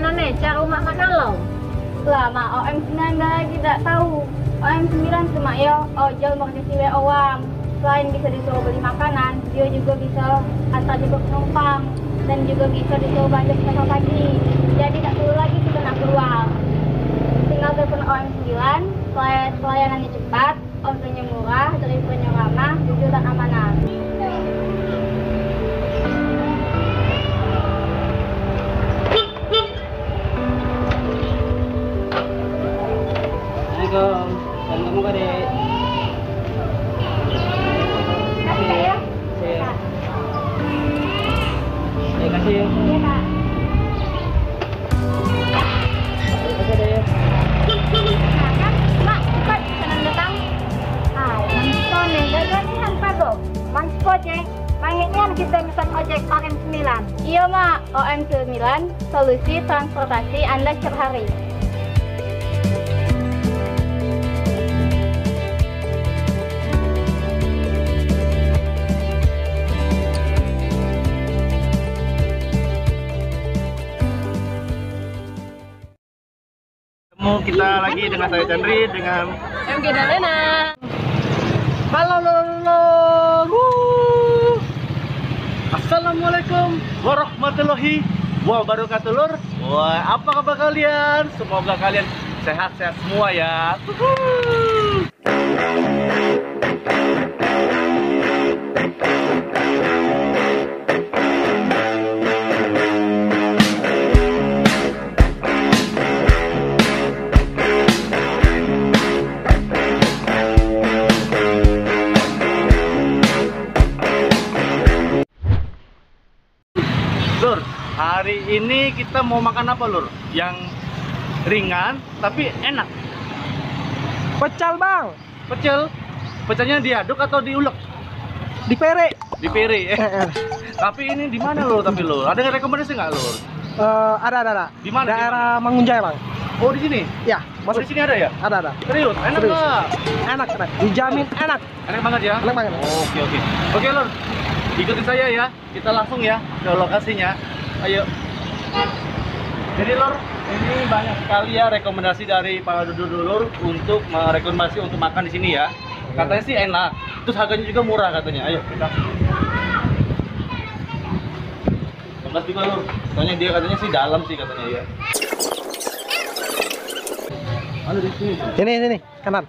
gimana nih cara makan lo? Lah, mak OM9 lagi tidak tahu. OM9 cuma ya ojol mengisi uang. Selain bisa disuruh beli makanan, dia juga bisa antar jemput penumpang dan juga bisa disuruh belanja besok pagi. Jadi tak perlu lagi kita nak keluar. Tinggal telepon OM9, pelayanannya cepat, ongkosnya murah, drivernya ramah, jujur dan amanah. Assalamualaikum. Dan kamu kadek. Kasih Kak ya? Saya. Saya kasih. Iya Kak. Kasih deh. Nah kan, mak cepat senang datang. Mangso nih, gaganihan pa do. Mangso cek. Manginyan kita pesan ojek OM9. Iya mak, OM9 solusi transportasi Anda setiap hari. Ketemu kita lagi dengan saya Chandri dengan MG Dalena. halo lolo. Assalamualaikum warahmatullahi wabarakatuh lur. Wah, apa kabar kalian? Semoga kalian sehat-sehat semua ya. Lur, hari ini kita mau makan apa lur? Yang ringan tapi enak. Pecel bang. Pecel. Pecelnya diaduk atau diulek? Dipere. Dipiri. Tapi ini di mana lur? Tapi lur, ada rekomendasi nggak lur? Ada. Di mana? Daerah Mangunjaya bang. Oh di sini? Ya, Oh di sini ada ya? Ada. Serius? Enak Serius. nggak? Enak. Dijamin enak. Enak banget ya? Enak banget. Oke. Oke lur, ikutin saya ya. Kita langsung ya ke lokasinya. Ayo. Jadi lur, ini banyak sekali ya rekomendasi dari para dulur untuk merekomendasi untuk makan di sini ya. Katanya sih enak. Terus harganya juga murah katanya. Ayo kita. 15 juga lur. Soalnya dia katanya sih dalam sih katanya ya. Ada di sini. Sini. Kanan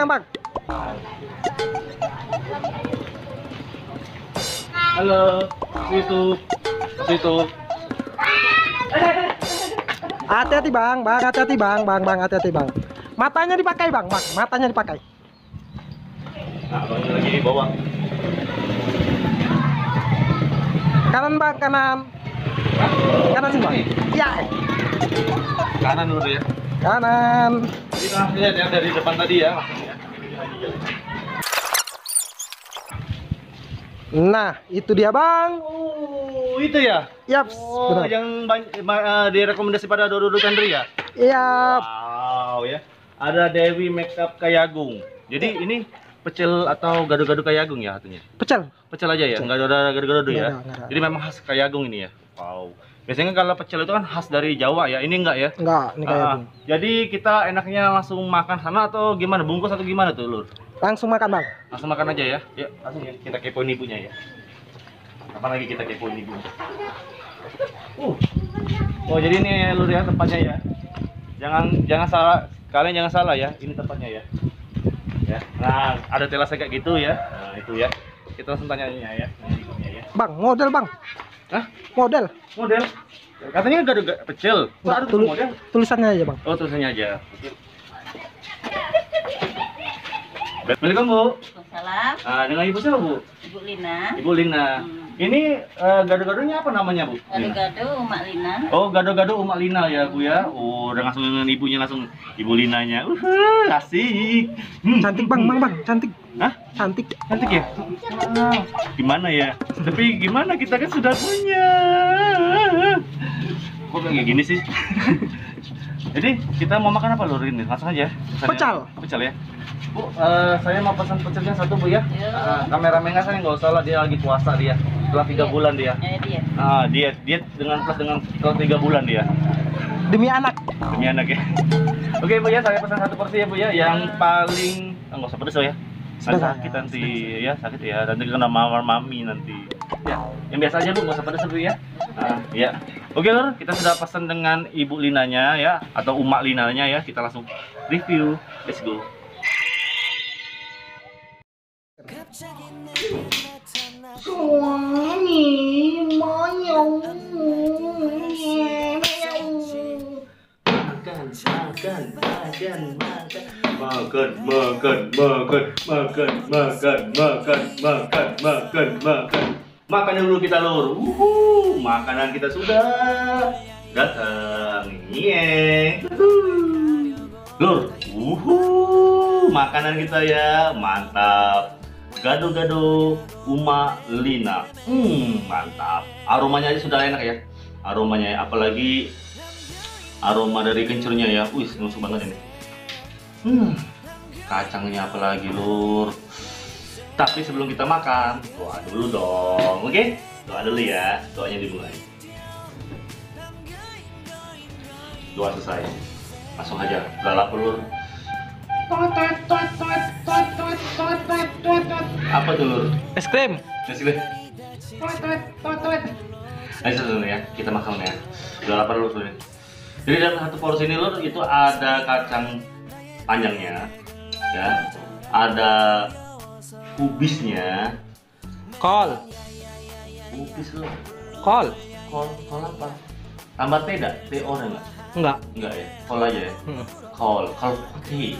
bang. Halo, situ. Hati-hati bang. Hati-hati bang. Matanya dipakai bang. Matanya dipakai. Nah, abangnya lagi di bawah. Kanan bang, kanan sih bang. Ya, Kanan dulu ya. kanan. Jadi langsung lihat ya dari depan tadi ya. Nah, itu dia bang. Oh, itu ya. Yaps, Oh, benar. yang direkomendasi pada Dodo Chandri ya. Iya. Wow ya. Ada Dewi Makeup Kayagung. Jadi ini pecel atau gado-gado Kayagung ya artinya. Pecel. Pecel aja ya, nggak ada gado-gado ya. Nggak ada. Jadi memang khas Kayagung ini ya. Wow. Biasanya kalau pecel itu kan khas dari Jawa ya. Ini enggak ya? Enggak, ini kayak gini. Jadi kita enaknya langsung makan sana atau gimana? Bungkus atau gimana tuh, Lur? Langsung makan bang. Langsung makan aja ya. Ya, langsung ya. Kita kepoin ibunya ya. Kapan lagi kita kepoin ibunya? Oh, jadi ini ya, Lur ya tempatnya ya. Jangan salah, kalian jangan salah ya. Ini tempatnya ya. Ya. Nah, ada teras kayak gitu ya. Nah, itu ya. Kita langsung tanya ya. Ibunya ya. Bang, model bang. Hah? Model. Model? Katanya gado pecel. Kok ada tuh model? Tulisannya aja bang. Oh, tulisannya aja. Assalamualaikum Bu. Salam, Dengan Ibu siapa Bu? Ibu Lina. Ibu Lina. Ini gado-gadonya apa namanya Bu? Lina? Gado-gado Mak Lina. Oh, gado-gado Umak Lina ya Bu ya. Oh, udah langsung dengan ibunya langsung Ibu Linanya. Asik. Cantik bang, cantik. Hah? Cantik. Cantik ya? Gimana ya? Tapi gimana kita kan sudah punya. Kok kayak gini sih? Jadi kita mau makan apa Lur ini? Langsung aja. Pecel. Pecel ya. Bu, saya mau pesan pecelnya satu Bu ya. Ya. Kameramennya saya nggak usah lah, dia lagi puasa dia. setelah 3 bulan dia. Ya diet. Diet dengan setelah 3 bulan dia. Demi anak. Demi anak ya. Oke Bu ya, saya pesan 1 porsi ya Bu ya, yang paling nggak usah pedes ya. Kan sakit nanti ya, sakit ya. Nanti kena mami nanti. Ya, yang biasa aja Bu, nggak usah pedes Bu ya. Ya. Oke Lur, kita sudah pesan dengan Ibu Linanya ya, atau Umak Linanya ya. Kita langsung review. Let's go. Makan dulu kita Lur. Makanan kita sudah datang. Lur, makanan kita ya, mantap. Gado-gado Umak Lina. Mantap. Aromanya aja sudah enak ya. Aromanya ya, apalagi aroma dari kencurnya ya. Wih, nusuk banget ini. Kacangnya apalagi Lur. Tapi sebelum kita makan, doa dulu dong. Oke? Doa dulu ya. Doanya dimulai. Doa selesai. Langsung aja. Udah lapar Lur. Apa tuh Lur? Es krim. Es krim. Ayo ya, kita makan ya. Udah lapar Lur tuh. Jadi dalam 1 porsi ini Lur, itu ada kacang panjangnya, ya, ada kubisnya, Kol. kubis Lur, Kol. kol apa? Tambah T dah, TO enggak? Enggak ya, kol aja ya. Kol putih.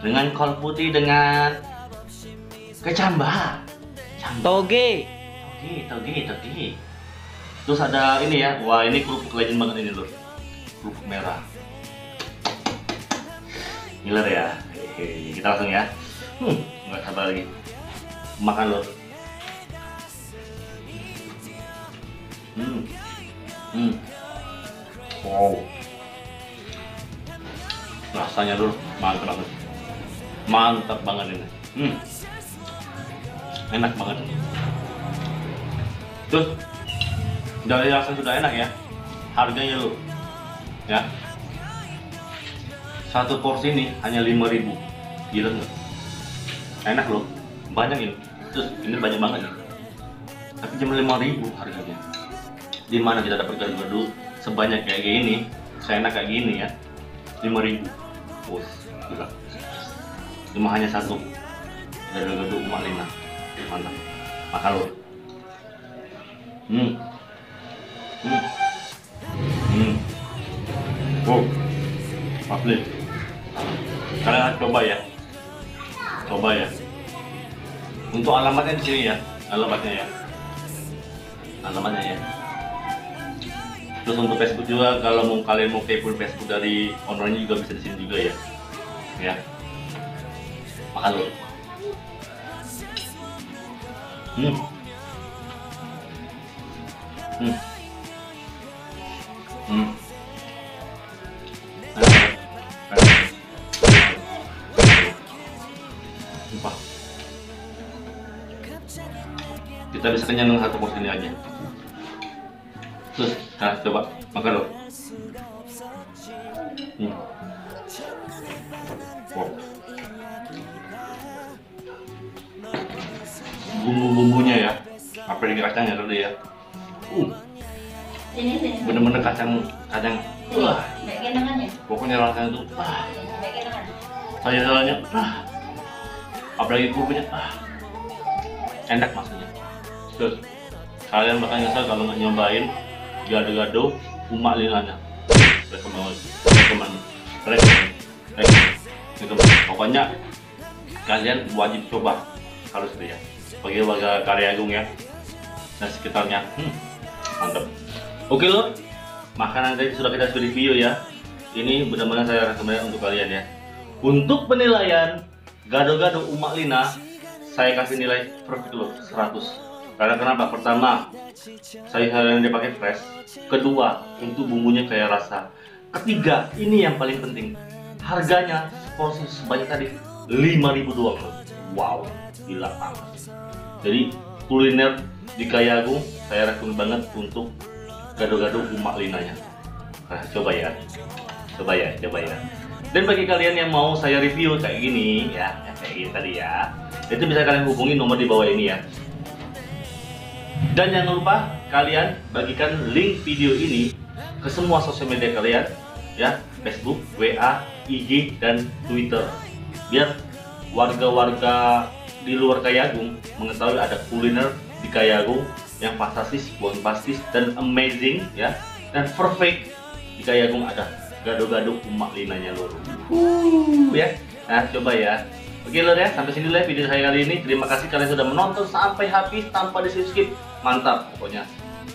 Dengan kol putih dengan kecambah. Toge. Toge. Terus ada ini ya, wah ini kerupuk legend banget ini Lur. Kerupuk merah. Ngiler ya. Kita langsung ya. Nggak sabar lagi. Makan Lur. Wow. Rasanya Lur, mantap banget ini. Enak banget. Terus dari rasa sudah enak ya. Harganya Lur, ya, 1 porsi ini hanya 5.000. Gila nggak? Enak Lur, banyak ini. Terus ini banyak banget nih. Tapi cuma 5.000 harganya. Di mana kita dapat gado-gado sebanyak kayak gini, seenak kayak gini ya? 5.000. Gila. Cuma hanya 1 gado-gado Umak Lina. Mantap. Makan Lur. Asli. Kalian harus coba ya. Untuk alamatnya di sini ya. Alamatnya ya. Terus untuk Facebook juga, kalau kalian mau kepo Facebook dari ownernya juga bisa di sini juga ya. Ya. Makan Lur. Kita bisa kenyang dengan 1 porsi ini aja. Terus, coba makan Lur. Wow. Bumbu-bumbunya ya, apalagi kacangnya tadi ya. Sini. Bener-bener kacang. Wah. Baik gendongannya. Pokoknya rasanya tuh. Baik gendongan. Sayur-sayurnya. Apalagi kerupuknya. Enak maksudnya. Terus kalian bakal nyesel kalau nggak nyobain gado-gado Umak Linanya. Rekomend. Pokoknya kalian wajib coba kalau sudah ya. Bagi warga Karyagung ya dan sekitarnya. Mantap. Oke Lur, makanan tadi sudah kita review ya. Ini benar-benar saya rekomendasi untuk kalian ya. Untuk penilaian gado-gado Umak Lina, saya kasih nilai perfect Lur, 100. Karena kenapa? Pertama, sayur-sayuran yang dipakai fresh. Kedua, untuk bumbunya kayak rasa. Ketiga, ini yang paling penting, harganya porsi sebanyak tadi 5.000 doang. Wow, gila banget. Jadi kuliner di Kayagung saya rekomen banget untuk gado-gado umak linanya. Nah, coba ya. Dan bagi kalian yang mau saya review kayak gini ya, kayak gini tadi ya, itu bisa kalian hubungi nomor di bawah ini ya. Dan jangan lupa kalian bagikan link video ini ke semua sosial media kalian ya, Facebook, WA, IG, dan Twitter, biar warga-warga di luar Kayagung mengetahui ada kuliner di Kayagung yang fantastis, bombastis, dan amazing ya, dan perfect. Di Kayagung ada gado-gado umak linanya lur. Ya, nah coba ya. Oke lur ya, sampai sini dulu ya video saya kali ini. Terima kasih kalian sudah menonton sampai habis tanpa di skip. Mantap pokoknya.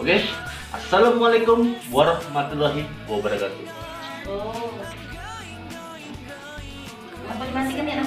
Oke, assalamualaikum warahmatullahi wabarakatuh. Oh. Apa dimatikan ya?